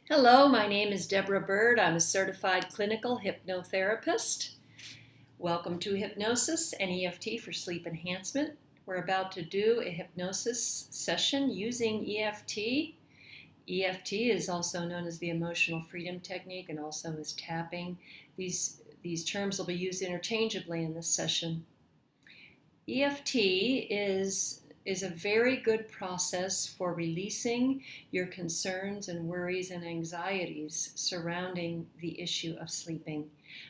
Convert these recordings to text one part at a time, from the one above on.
Hello, my name is Deborah Bird. I'm a certified clinical hypnotherapist. Welcome to Hypnosis and EFT for sleep enhancement. We're about to do a hypnosis session using EFT. EFT is also known as the emotional freedom technique and also as tapping. These terms will be used interchangeably in this session. EFT is a very good process for releasing your concerns and worries and anxieties surrounding the issue of sleeping.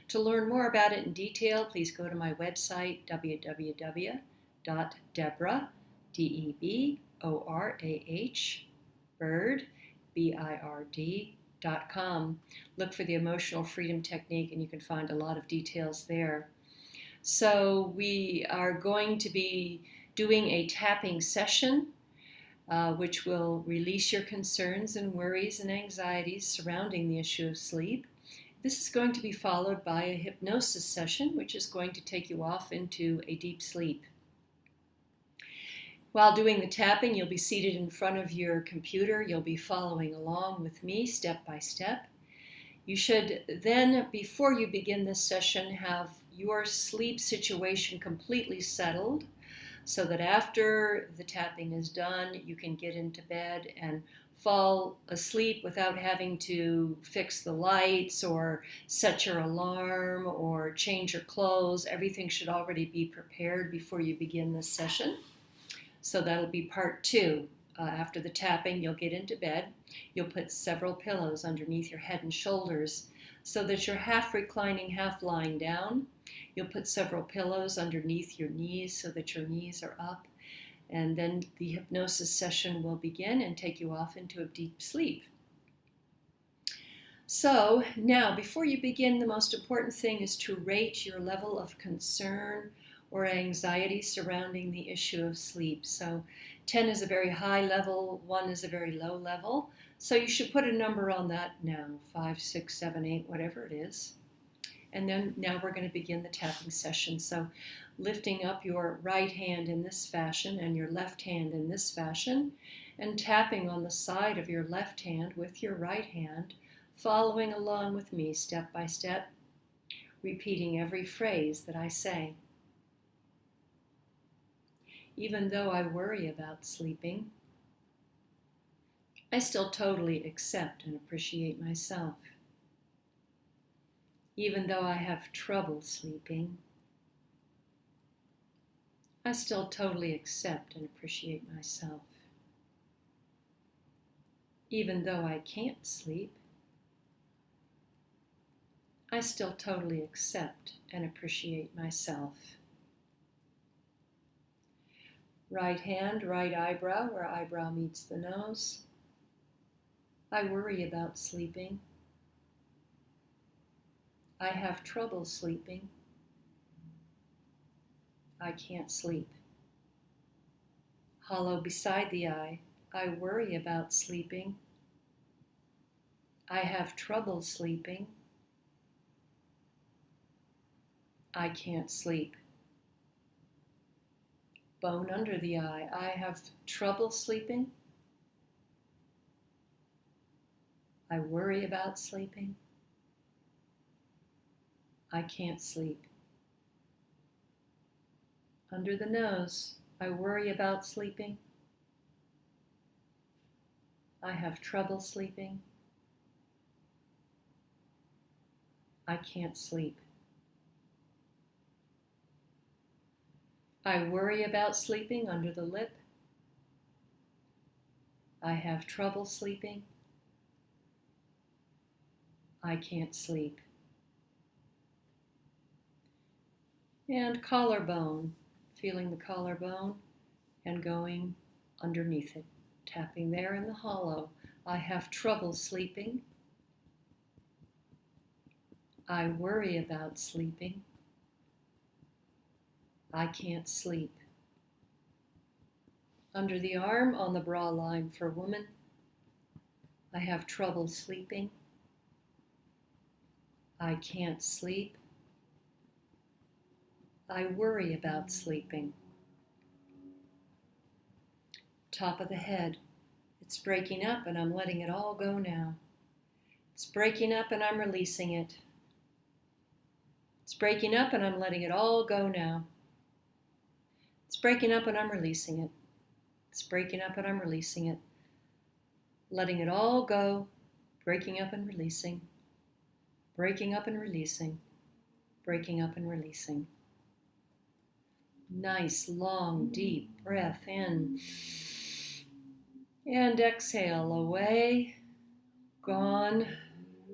To learn more about it in detail, please go to my website, www.deborah, D-E-B-O-R-A-H, bird, B-I-R-D.com. Look for the emotional freedom technique and you can find a lot of details there. So we are going to be doing a tapping session, which will release your concerns and worries and anxieties surrounding the issue of sleep. This is going to be followed by a hypnosis session, which is going to take you off into a deep sleep. While doing the tapping, you'll be seated in front of your computer. You'll be following along with me step by step. You should then, before you begin this session, have your sleep situation completely settled so that after the tapping is done, you can get into bed and fall asleep without having to fix the lights or set your alarm or change your clothes. Everything should already be prepared before you begin this session. So that'll be part two. After the tapping, you'll get into bed. You'll put several pillows underneath your head and shoulders so that you're half reclining, half lying down. You'll put several pillows underneath your knees so that your knees are up. And then the hypnosis session will begin and take you off into a deep sleep. So now, before you begin, the most important thing is to rate your level of concern or anxiety surrounding the issue of sleep. So 10 is a very high level, 1 is a very low level. So you should put a number on that now, 5, 6, 7, 8, whatever it is. And then now we're going to begin the tapping session. So lifting up your right hand in this fashion and your left hand in this fashion, and tapping on the side of your left hand with your right hand, following along with me step by step, repeating every phrase that I say. Even though I worry about sleeping, I still totally accept and appreciate myself. Even though I have trouble sleeping, I still totally accept and appreciate myself. Even though I can't sleep, I still totally accept and appreciate myself. Right hand, right eyebrow, where eyebrow meets the nose. I worry about sleeping. I have trouble sleeping. I can't sleep. Hollow beside the eye. I worry about sleeping. I have trouble sleeping. I can't sleep. Bone under the eye. I have trouble sleeping. I worry about sleeping. I can't sleep. Under the nose, I worry about sleeping. I have trouble sleeping. I can't sleep. I worry about sleeping under the lip. I have trouble sleeping. I can't sleep. And collarbone, feeling the collarbone and going underneath it, tapping there in the hollow. I have trouble sleeping. I worry about sleeping. I can't sleep. Under the arm on the bra line for woman, I have trouble sleeping. I can't sleep. I worry about sleeping. Top of the head. It's breaking up and I'm letting it all go now. It's breaking up and I'm releasing it. It's breaking up and I'm letting it all go now. It's breaking up and I'm releasing it. It's breaking up and I'm releasing it. Letting it all go, breaking up and releasing. Breaking up and releasing. Breaking up and releasing. Nice, long, deep breath in. And exhale, away, gone,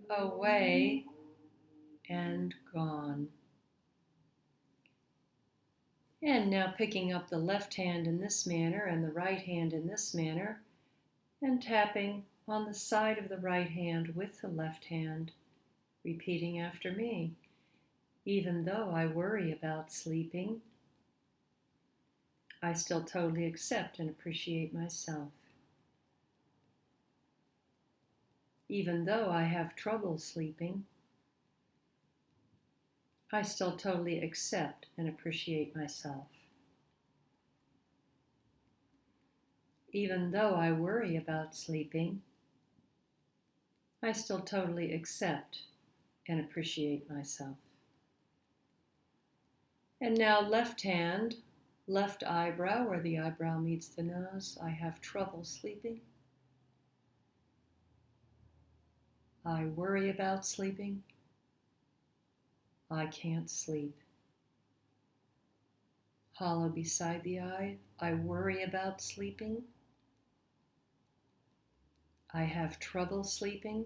away, and gone. And now picking up the left hand in this manner and the right hand in this manner, and tapping on the side of the right hand with the left hand, repeating after me. Even though I worry about sleeping, I still totally accept and appreciate myself. Even though I have trouble sleeping, I still totally accept and appreciate myself. Even though I worry about sleeping, I still totally accept and appreciate myself. And now left hand, left eyebrow, where the eyebrow meets the nose. I have trouble sleeping. I worry about sleeping. I can't sleep. Hollow beside the eye. I worry about sleeping. I have trouble sleeping.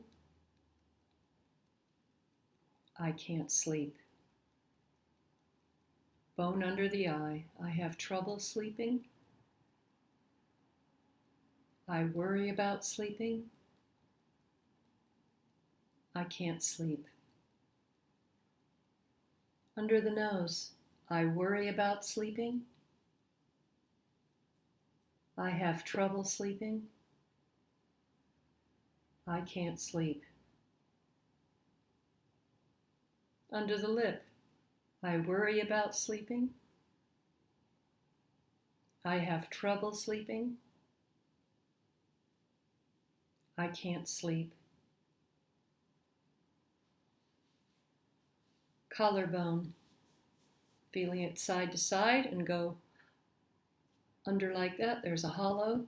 I can't sleep. Bone under the eye. I have trouble sleeping. I worry about sleeping. I can't sleep. Under the nose. I worry about sleeping. I have trouble sleeping. I can't sleep. Under the lip. I worry about sleeping. I have trouble sleeping. I can't sleep. Collarbone. Feeling it side to side and go under like that. There's a hollow.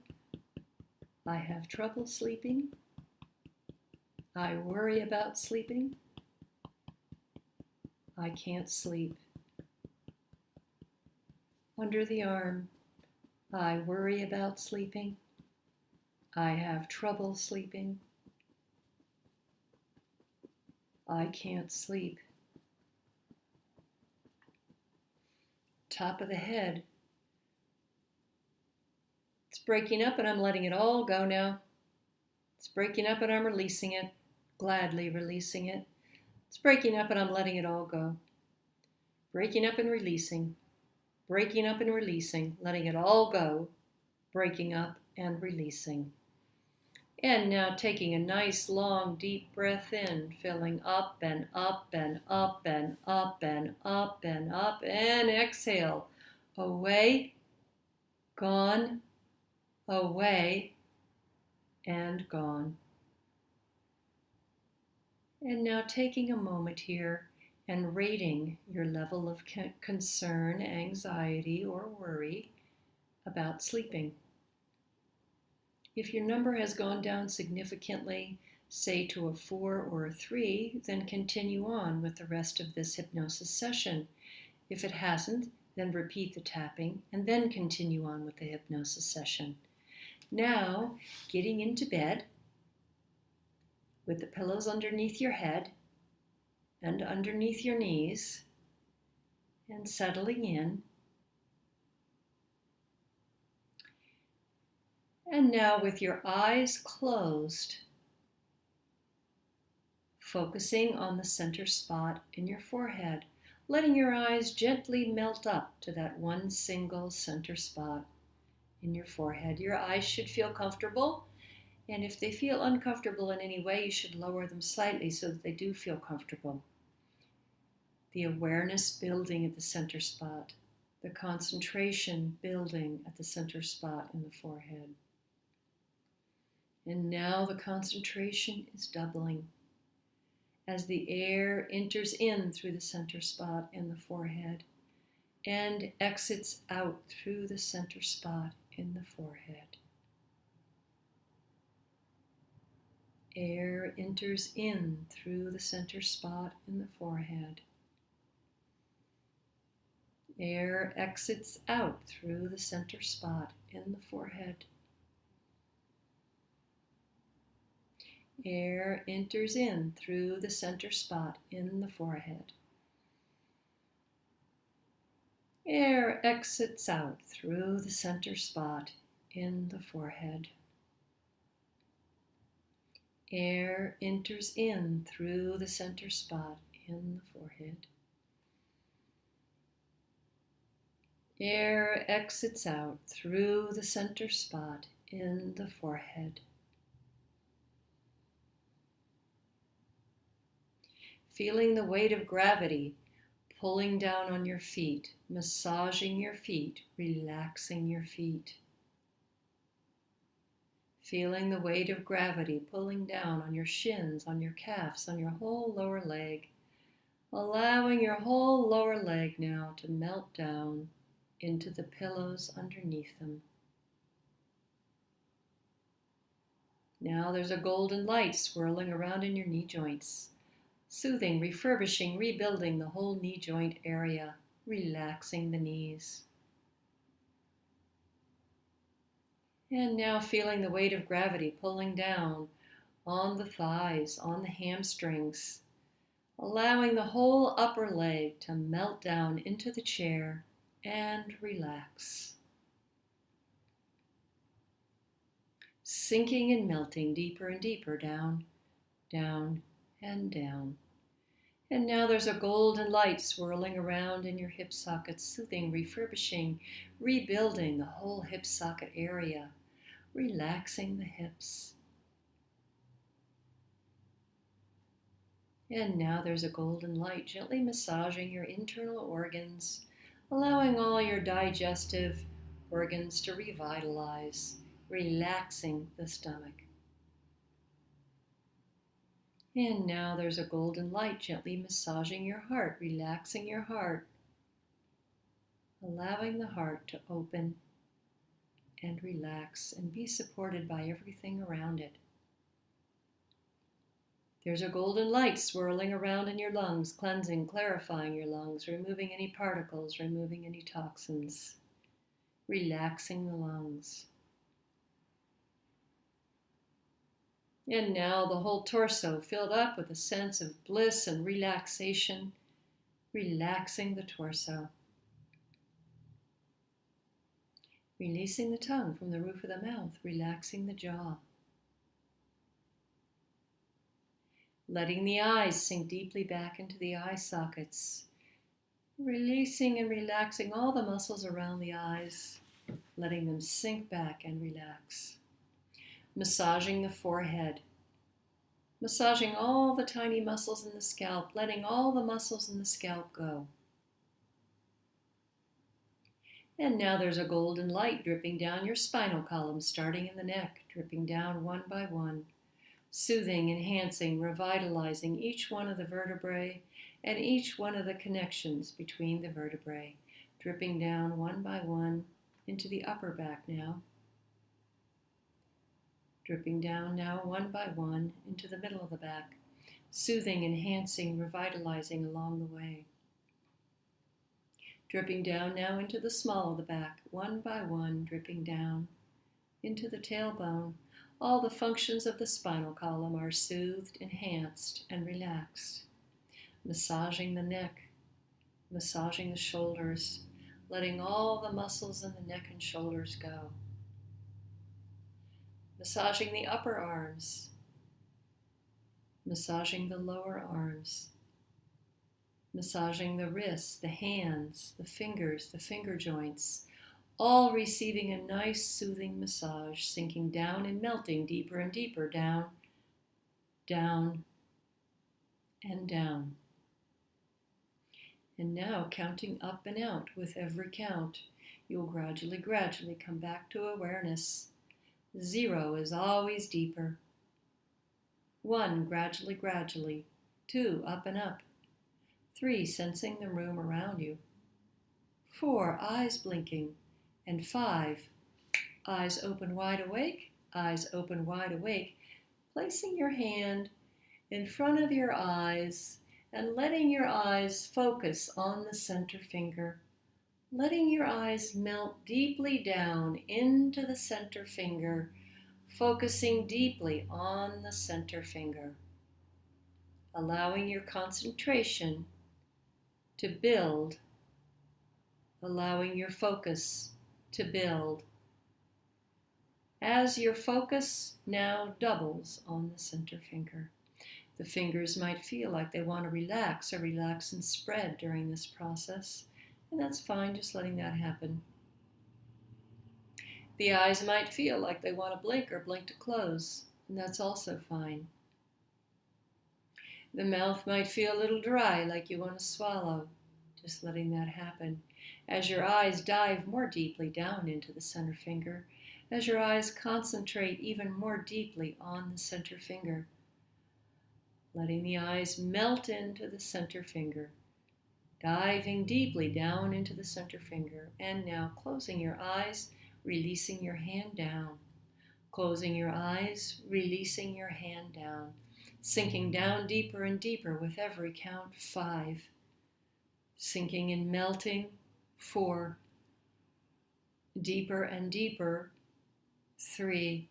I have trouble sleeping. I worry about sleeping. I can't sleep. Under the arm. I worry about sleeping. I have trouble sleeping. I can't sleep. Top of the head. It's breaking up and I'm letting it all go now. It's breaking up and I'm releasing it, gladly releasing it. It's breaking up and I'm letting it all go. Breaking up and releasing, breaking up and releasing, letting it all go, breaking up and releasing. And now taking a nice long deep breath in, filling up and up and up and up and up and up, and exhale. Away, gone, away, and gone. And now taking a moment here and rating your level of concern, anxiety, or worry about sleeping. If your number has gone down significantly, say to a 4 or a 3, then continue on with the rest of this hypnosis session. If it hasn't, then repeat the tapping and then continue on with the hypnosis session. Now, getting into bed with the pillows underneath your head and underneath your knees and settling in. And now with your eyes closed, focusing on the center spot in your forehead, letting your eyes gently melt up to that one single center spot in your forehead. Your eyes should feel comfortable, and if they feel uncomfortable in any way, you should lower them slightly so that they do feel comfortable. The awareness building at the center spot, the concentration building at the center spot in the forehead. And now the concentration is doubling. as the air enters in through the center spot in the forehead and exits out through the center spot in the forehead. Air enters in through the center spot in the forehead. Air exits out through the center spot in the forehead. Air enters in through the center spot in the forehead. Air exits out through the center spot in the forehead. Air enters in through the center spot in the forehead. Air exits out through the center spot in the forehead. Feeling the weight of gravity pulling down on your feet, massaging your feet, relaxing your feet. Feeling the weight of gravity pulling down on your shins, on your calves, on your whole lower leg, allowing your whole lower leg now to melt down into the pillows underneath them. Now there's a golden light swirling around in your knee joints, soothing, refurbishing, rebuilding the whole knee joint area, relaxing the knees. And now feeling the weight of gravity pulling down on the thighs, on the hamstrings, allowing the whole upper leg to melt down into the chair and relax. Sinking and melting deeper and deeper down, down, and down. And now there's a golden light swirling around in your hip sockets, soothing, refurbishing, rebuilding the whole hip socket area, relaxing the hips. And now there's a golden light gently massaging your internal organs, allowing all your digestive organs to revitalize, relaxing the stomach. And now there's a golden light gently massaging your heart, relaxing your heart, allowing the heart to open and relax and be supported by everything around it. There's a golden light swirling around in your lungs, cleansing, clarifying your lungs, removing any particles, removing any toxins, relaxing the lungs. And now the whole torso filled up with a sense of bliss and relaxation, relaxing the torso. Releasing the tongue from the roof of the mouth, relaxing the jaw. Letting the eyes sink deeply back into the eye sockets. Releasing and relaxing all the muscles around the eyes, letting them sink back and relax. Massaging the forehead. Massaging all the tiny muscles in the scalp, letting all the muscles in the scalp go. And now there's a golden light dripping down your spinal column, starting in the neck, dripping down one by one, soothing, enhancing, revitalizing each one of the vertebrae and each one of the connections between the vertebrae, dripping down one by one into the upper back now. Dripping down now one by one into the middle of the back, soothing, enhancing, revitalizing along the way. Dripping down now into the small of the back, one by one, dripping down into the tailbone. All the functions of the spinal column are soothed, enhanced, and relaxed. Massaging the neck, massaging the shoulders, letting all the muscles in the neck and shoulders go. Massaging the upper arms, massaging the lower arms, massaging the wrists, the hands, the fingers, the finger joints, all receiving a nice soothing massage, sinking down and melting deeper and deeper down, down, and down. And now counting up and out with every count, you'll gradually come back to awareness. 0 is always deeper. 1, gradually, 2, up and up. 3, sensing the room around you. 4, eyes blinking. And 5, eyes open wide awake, eyes open wide awake. Placing your hand in front of your eyes and letting your eyes focus on the center finger. Letting your eyes melt deeply down into the center finger, focusing deeply on the center finger. Allowing your concentration to build, allowing your focus to build. As your focus now doubles on the center finger, the fingers might feel like they want to relax or relax and spread during this process, and that's fine, just letting that happen. The eyes might feel like they want to blink or blink to close, and that's also fine. The mouth might feel a little dry, like you want to swallow, just letting that happen. As your eyes dive more deeply down into the center finger, as your eyes concentrate even more deeply on the center finger, letting the eyes melt into the center finger, diving deeply down into the center finger, and now closing your eyes, releasing your hand down. Closing your eyes, releasing your hand down, sinking down deeper and deeper with every count. 5, sinking and melting. 4, deeper and deeper. 3,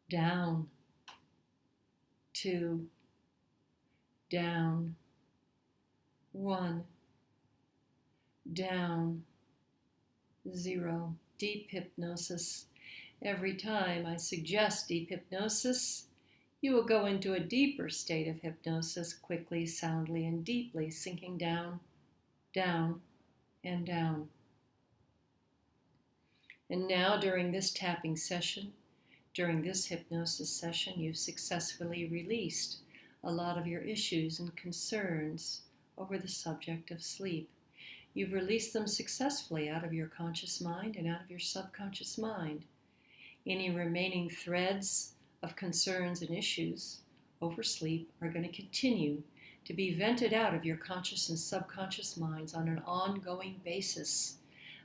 down. 2, down. 1, down. 0. Deep hypnosis. Every time I suggest deep hypnosis, you will go into a deeper state of hypnosis, quickly, soundly, and deeply, sinking down, down, and down. And now during this tapping session, during this hypnosis session, you've successfully released a lot of your issues and concerns over the subject of sleep. You've released them successfully out of your conscious mind and out of your subconscious mind. Any remaining threads of concerns and issues over sleep are going to continue to be vented out of your conscious and subconscious minds on an ongoing basis,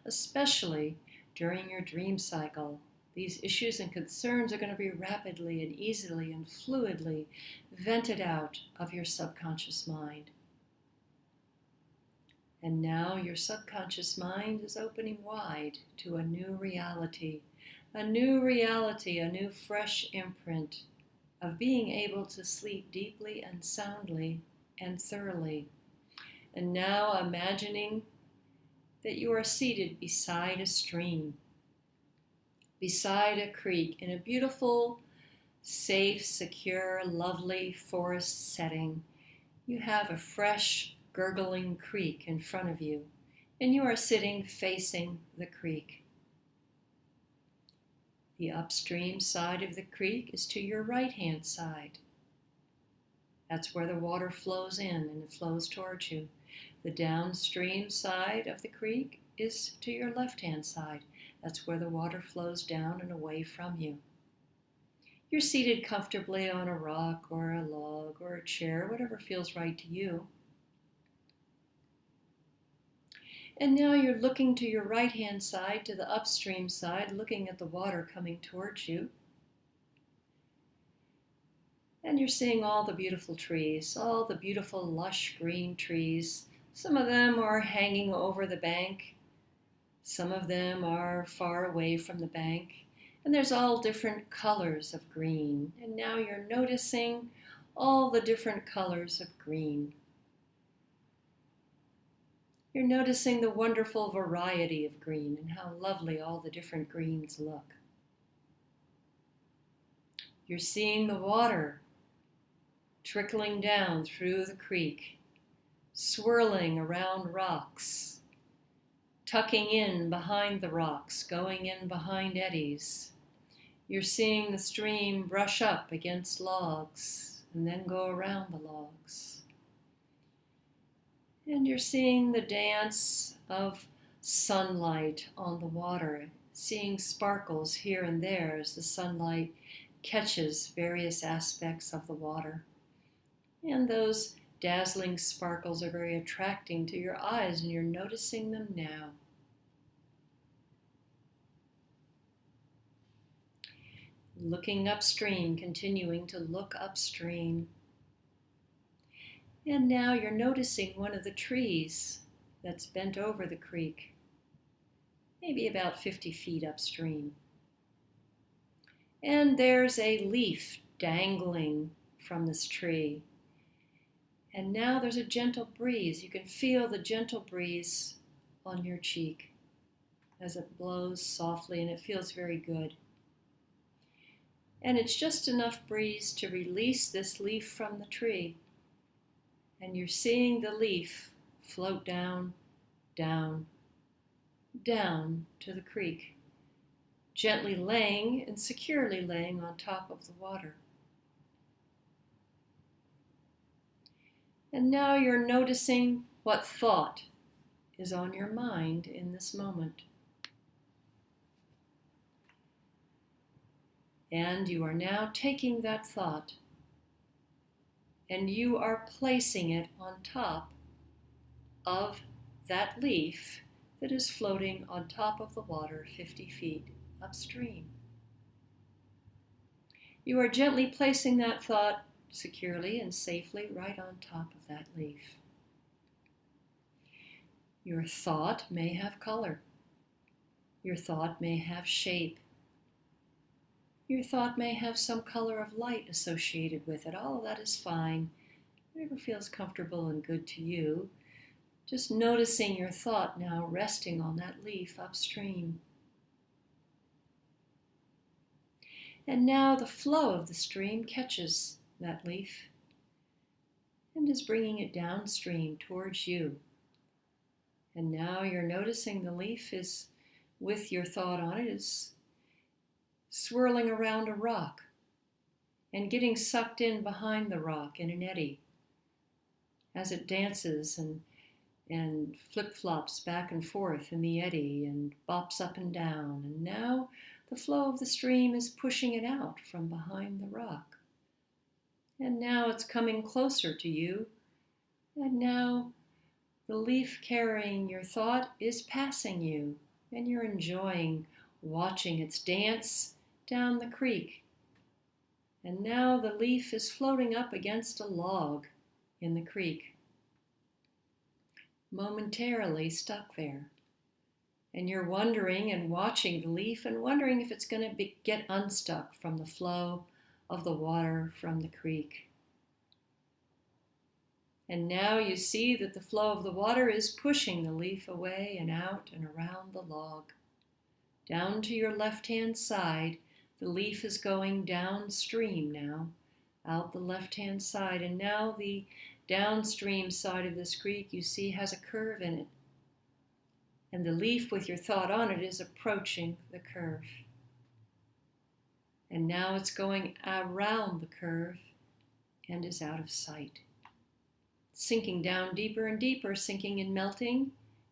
especially during your dream cycle. These issues and concerns are going to be rapidly and easily and fluidly vented out of your subconscious mind. And now your subconscious mind is opening wide to a new reality, a new fresh imprint of being able to sleep deeply and soundly and thoroughly. And now imagining that you are seated beside a stream, beside a creek, in a beautiful, safe, secure, lovely forest setting. You have a fresh, gurgling creek in front of you, and you are sitting facing the creek. The upstream side of the creek is to your right-hand side. That's where the water flows in and it flows towards you. The downstream side of the creek is to your left-hand side. That's where the water flows down and away from you. You're seated comfortably on a rock or a log or a chair, whatever feels right to you. And now you're looking to your right-hand side, to the upstream side, looking at the water coming towards you. And you're seeing all the beautiful trees, all the beautiful lush green trees. Some of them are hanging over the bank. Some of them are far away from the bank. And there's all different colors of green. And now you're noticing all the different colors of green. You're noticing the wonderful variety of green and how lovely all the different greens look. You're seeing the water trickling down through the creek, swirling around rocks, tucking in behind the rocks, going in behind eddies. You're seeing the stream brush up against logs and then go around the logs. And you're seeing the dance of sunlight on the water, seeing sparkles here and there as the sunlight catches various aspects of the water. And those dazzling sparkles are very attracting to your eyes, and you're noticing them now. Looking upstream, continuing to look upstream. And now you're noticing one of the trees that's bent over the creek, maybe about 50 feet upstream. And there's a leaf dangling from this tree. And now there's a gentle breeze. You can feel the gentle breeze on your cheek as it blows softly, and it feels very good. And it's just enough breeze to release this leaf from the tree. And you're seeing the leaf float down, down, down to the creek, gently laying and securely laying on top of the water. And now you're noticing what thought is on your mind in this moment. And you are now taking that thought and you are placing it on top of that leaf that is floating on top of the water 50 feet upstream. You are gently placing that thought securely and safely right on top of that leaf. Your thought may have color. Your thought may have shape. Your thought may have some color of light associated with it. All of that is fine. Whatever feels comfortable and good to you. Just noticing your thought now resting on that leaf upstream. And now the flow of the stream catches that leaf and is bringing it downstream towards you. And now you're noticing the leaf is, with your thought on it, is swirling around a rock and getting sucked in behind the rock in an eddy as it dances and flip-flops back and forth in the eddy and bops up and down. And now the flow of the stream is pushing it out from behind the rock. And now it's coming closer to you. And now the leaf carrying your thought is passing you. And you're enjoying watching its dance down the creek. And now the leaf is floating up against a log in the creek, momentarily stuck there. And you're wondering and watching the leaf and wondering if it's going to get unstuck from the flow of the water from the creek. And now you see that the flow of the water is pushing the leaf away and out and around the log. Down to your left-hand side, the leaf is going downstream now, out the left-hand side. And now the downstream side of this creek you see has a curve in it. And the leaf with your thought on it is approaching the curve. And now it's going around the curve and is out of sight. Sinking down deeper and deeper, sinking and melting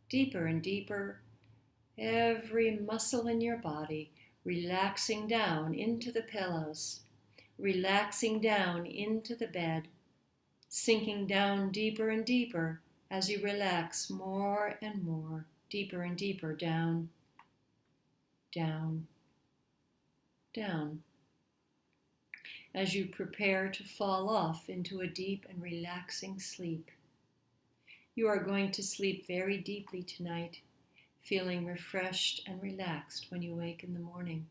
deeper and deeper. Every muscle in your body relaxing down into the pillows, relaxing down into the bed, sinking down deeper and deeper as you relax more and more, deeper and deeper down, down, down. As you prepare to fall off into a deep and relaxing sleep. You are going to sleep very deeply tonight, feeling refreshed and relaxed when you wake in the morning.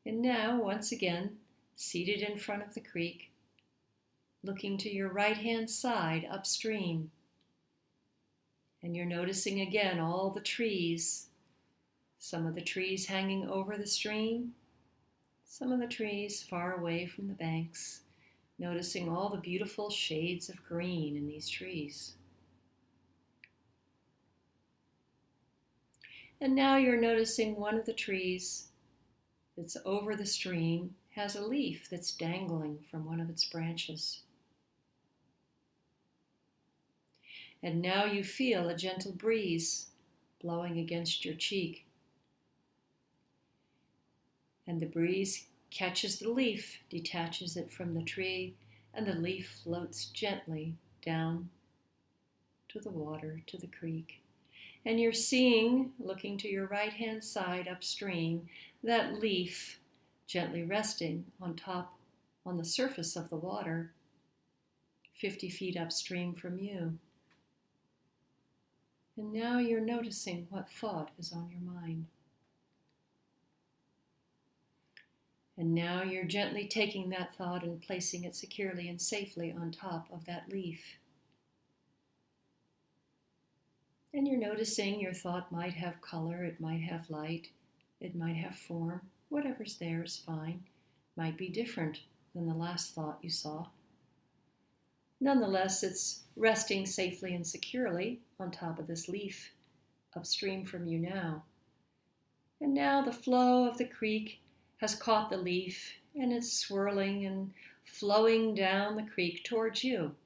And now, once again, seated in front of the creek, looking to your right-hand side upstream. And you're noticing again all the trees, some of the trees hanging over the stream, some of the trees far away from the banks, noticing all the beautiful shades of green in these trees. And now you're noticing one of the trees that's over the stream has a leaf that's dangling from one of its branches. And now you feel a gentle breeze blowing against your cheek. And the breeze catches the leaf, detaches it from the tree, and the leaf floats gently down to the water, to the creek. And you're seeing, looking to your right-hand side upstream, that leaf gently resting on top, on the surface of the water, 50 feet upstream from you. And now you're noticing what thought is on your mind. And now you're gently taking that thought and placing it securely and safely on top of that leaf. And you're noticing your thought might have color, it might have light, it might have form. Whatever's there is fine. Might be different than the last thought you saw. Nonetheless, it's resting safely and securely on top of this leaf upstream from you now. And now the flow of the creek has caught the leaf and it's swirling and flowing down the creek towards you.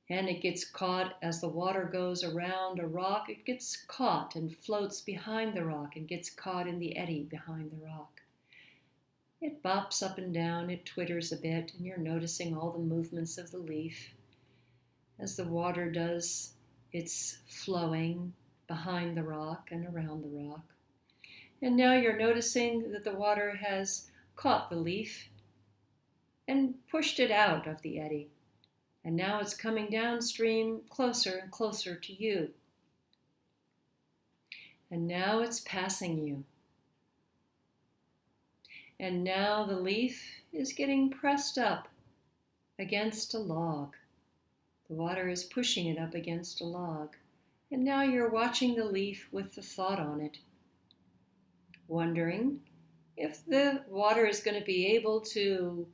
And it gets caught as the water goes around a rock. It gets caught and floats behind the rock and gets caught in the eddy behind the rock. It bops up and down, it twitters a bit, and you're noticing all the movements of the leaf as the water does its flowing behind the rock and around the rock. And now you're noticing that the water has caught the leaf and pushed it out of the eddy. And now it's coming downstream closer and closer to you. And now it's passing you. And now the leaf is getting pressed up against a log. The water is pushing it up against a log. And now you're watching the leaf with the thought on it, wondering if the water is going to be able to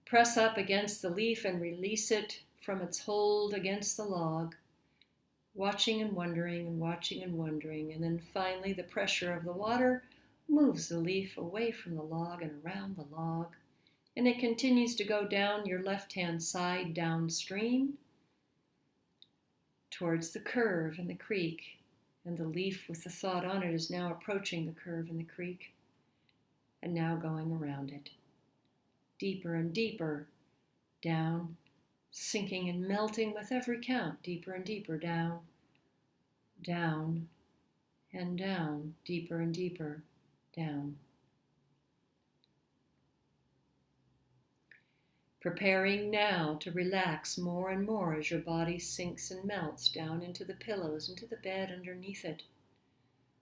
press up against the leaf and release it from its hold against the log, watching and wondering and watching and wondering, and then finally the pressure of the water moves the leaf away from the log and around the log, and it continues to go down your left-hand side downstream towards the curve in the creek, and the leaf with the thought on it is now approaching the curve in the creek and now going around it, deeper and deeper down, sinking and melting with every count, deeper and deeper down, down, and down, deeper and deeper down. Preparing now to relax more and more as your body sinks and melts down into the pillows, into the bed underneath it.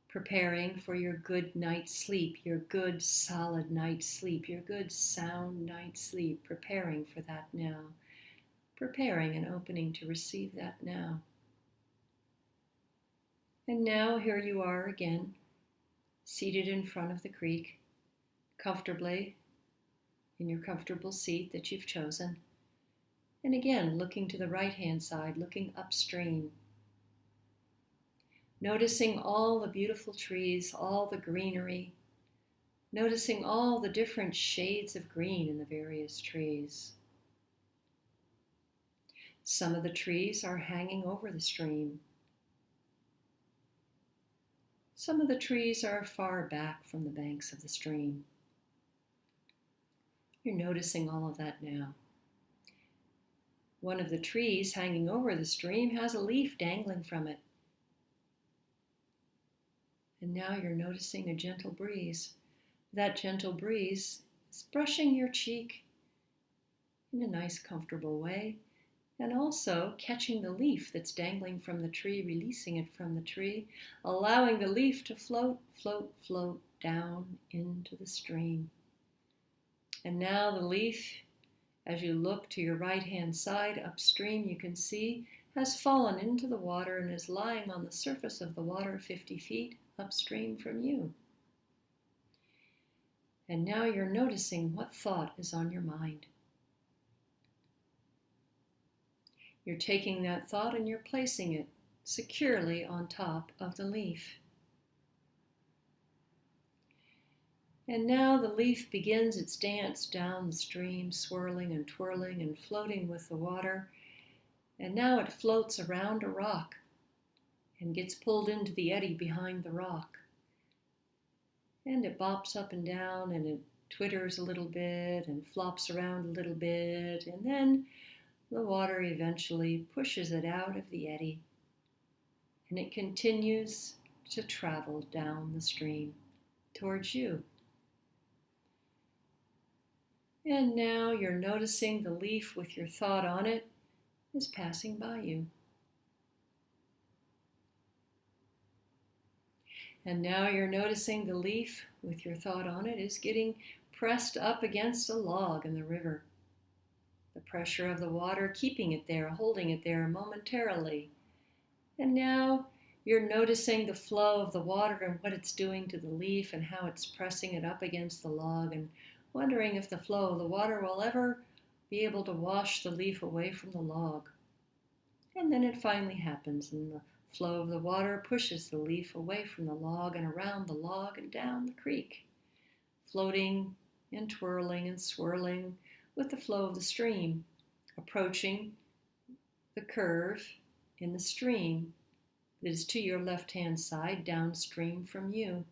Preparing for your good night's sleep, your good solid night's sleep, your good sound night's sleep. Preparing for that now. Preparing and opening to receive that now. And now here you are again, seated in front of the creek, comfortably in your comfortable seat that you've chosen. And again, looking to the right-hand side, looking upstream. Noticing all the beautiful trees, all the greenery. Noticing all the different shades of green in the various trees. Some of the trees are hanging over the stream. Some of the trees are far back from the banks of the stream. You're noticing all of that now. One of the trees hanging over the stream has a leaf dangling from it. And now you're noticing a gentle breeze. That gentle breeze is brushing your cheek in a nice, comfortable way, and also catching the leaf that's dangling from the tree, releasing it from the tree, allowing the leaf to float, float, float down into the stream. And now the leaf, as you look to your right-hand side upstream, you can see has fallen into the water and is lying on the surface of the water 50 feet upstream from you. And now you're noticing what thought is on your mind. You're taking that thought and you're placing it securely on top of the leaf. And now the leaf begins its dance down the stream, swirling and twirling and floating with the water. And now it floats around a rock and gets pulled into the eddy behind the rock. And it bops up and down and it twitters a little bit and flops around a little bit, and then the water eventually pushes it out of the eddy, and it continues to travel down the stream towards you. And now you're noticing the leaf with your thought on it is passing by you. And now you're noticing the leaf with your thought on it is getting pressed up against a log in the river. The pressure of the water keeping it there, holding it there momentarily. And now you're noticing the flow of the water and what it's doing to the leaf and how it's pressing it up against the log, and wondering if the flow of the water will ever be able to wash the leaf away from the log. And then it finally happens, and the flow of the water pushes the leaf away from the log and around the log and down the creek, floating and twirling and swirling with the flow of the stream, approaching the curve in the stream that is to your left-hand side, downstream from you.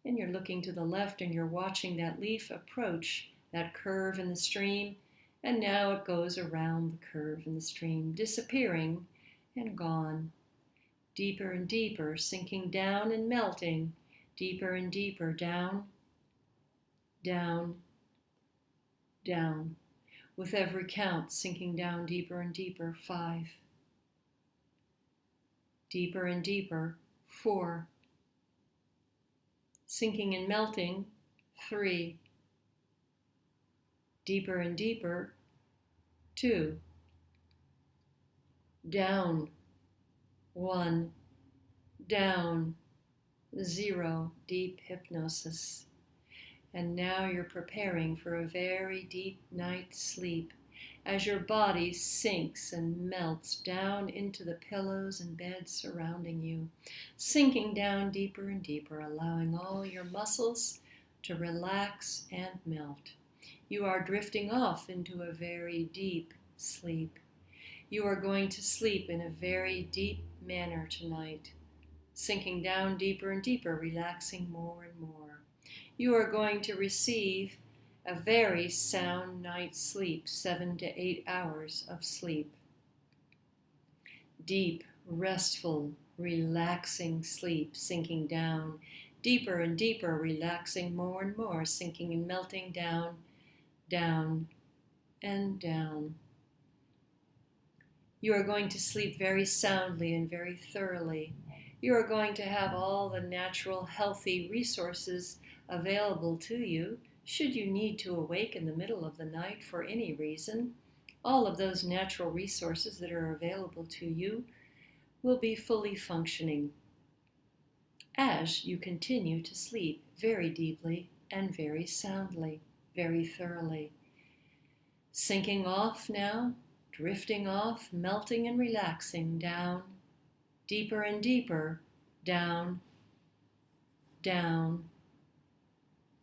And you're looking to the left and you're watching that leaf approach that curve in the stream, and now it goes around the curve in the stream, disappearing and gone, deeper and deeper, sinking down and melting, deeper and deeper, down, down, down. With every count, sinking down deeper and deeper, 5. Deeper and deeper, 4. Sinking and melting, 3. Deeper and deeper, 2. Down, 1. Down, 0. Deep hypnosis. And now you're preparing for a very deep night's sleep as your body sinks and melts down into the pillows and beds surrounding you, sinking down deeper and deeper, allowing all your muscles to relax and melt. You are drifting off into a very deep sleep. You are going to sleep in a very deep manner tonight, sinking down deeper and deeper, relaxing more and more. You are going to receive a very sound night's sleep, 7 to 8 hours of sleep. Deep, restful, relaxing sleep, sinking down deeper and deeper, relaxing more and more, sinking and melting down, down, and down. You are going to sleep very soundly and very thoroughly. You are going to have all the natural, healthy resources available to you should you need to awake in the middle of the night for any reason. All of those natural resources that are available to you will be fully functioning as you continue to sleep very deeply and very soundly, very thoroughly. Sinking off now, drifting off, melting and relaxing down, deeper and deeper, down, down,